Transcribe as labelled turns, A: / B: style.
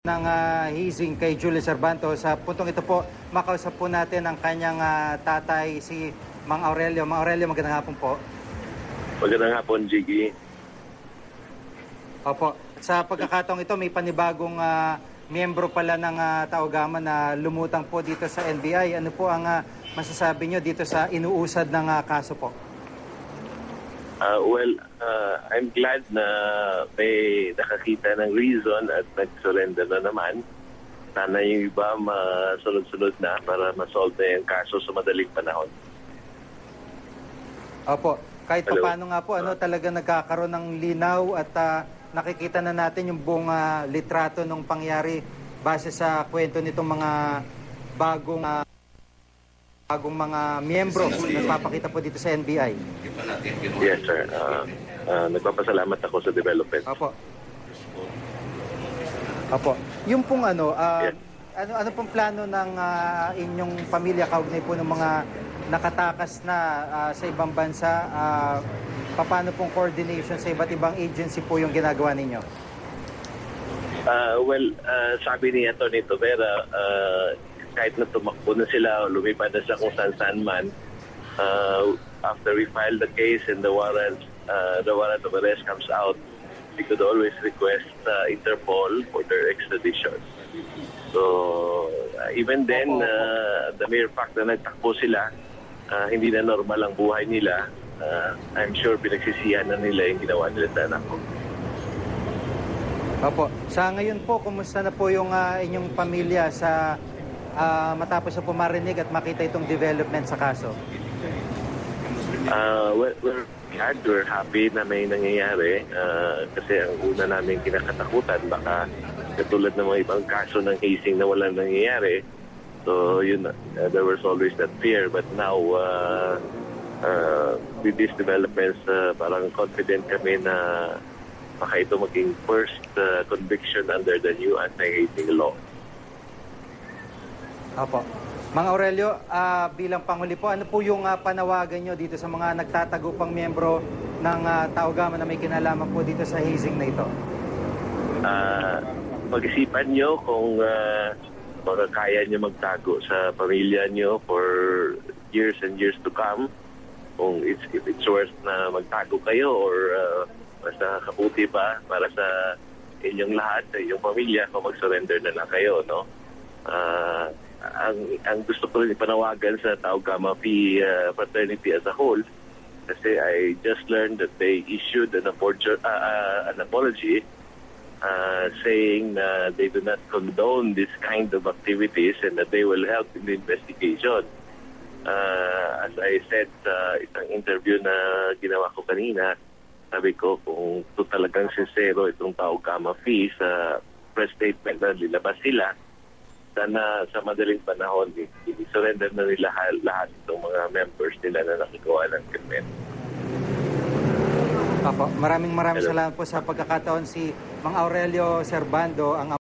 A: ng hazing kay Julie Servanto. Sa puntong ito po, makausap po natin ang kanyang tatay, si Mang Aurelio. Mang Aurelio, magandang hapon po.
B: Magandang hapon, Jiggy.
A: Opo. Sa pagkakataong ito, may panibagong miyembro pala ng Taogama na lumutang po dito sa NBI. Ano po ang masasabi nyo dito sa inuusad ng kaso po?
B: I'm glad na may nakakita ng reason at nag-surrender na naman. Sana yung iba masunod-sunod na para ma-solve na yung kaso sa madaling panahon.
A: Opo. Kahit pa paano nga po, talaga nagkakaroon ng linaw at nakikita na natin yung buong litrato ng pangyari base sa kwento nitong mga bagong mga miyembro na papakita po dito sa NBI.
B: Yes, sir. Nagpapasalamat ako sa development.
A: Opo. Opo. Yung pong
B: Yes.
A: ano pong plano ng inyong pamilya kaugnay po ng mga nakatakas na sa ibang bansa? Paano pong coordination sa iba't ibang agency po yung ginagawa ninyo?
B: Sabi ni Atty. Tovera, kahit na tumakbo na sila o lumipad na sa kung saan man, after we file the case and the warrant of arrest comes out, we could always request Interpol for their extradition. So, even then, the mere fact na nagtakbo sila, hindi na normal ang buhay nila, I'm sure pinagsisihan na nila yung ginawa nila sa anak ko.
A: Opo. Sa ngayon po, kumusta na po yung inyong pamilya sa matapos na po marinig at makita itong development sa kaso?
B: We're happy na may nangyayari kasi ang una namin kinakatakutan baka katulad ng mga ibang kaso ng hazing na walang nangyayari. So yun, there was always that fear, but now with these developments parang confident kami na baka ito maging first conviction under the new anti-hazing law.
A: Opo. Mang Aurelio, bilang Panghuli po, ano po yung panawagan nyo dito sa mga nagtatago pang miyembro ng Taogama na may kinalaman po dito sa hazing na ito?
B: Pag-isipan nyo kung baka kaya nyo magtago sa pamilya nyo for years and years to come. Kung if it's worth na magtago kayo or basta kabuti pa para sa inyong lahat, sa inyong pamilya, kung mag-surrender na lang kayo, no? Ang gusto ko rin ipanawagan sa Taogama Phi fraternity as a whole, kasi I just learned that they issued an apology saying na they do not condone this kind of activities and that they will help in the investigation. As I said sa isang interview na ginawa ko kanina, sabi ko kung ito talagang sincero itong Taogama Phi sa press statement na nilabas sila, sana sa madaling panahon, i-surrender na nila lahat itong mga members nila na nakagawa ng krimen.
A: Maraming salamat po sa pagkakataon si Mang Aurelio Servanto, ang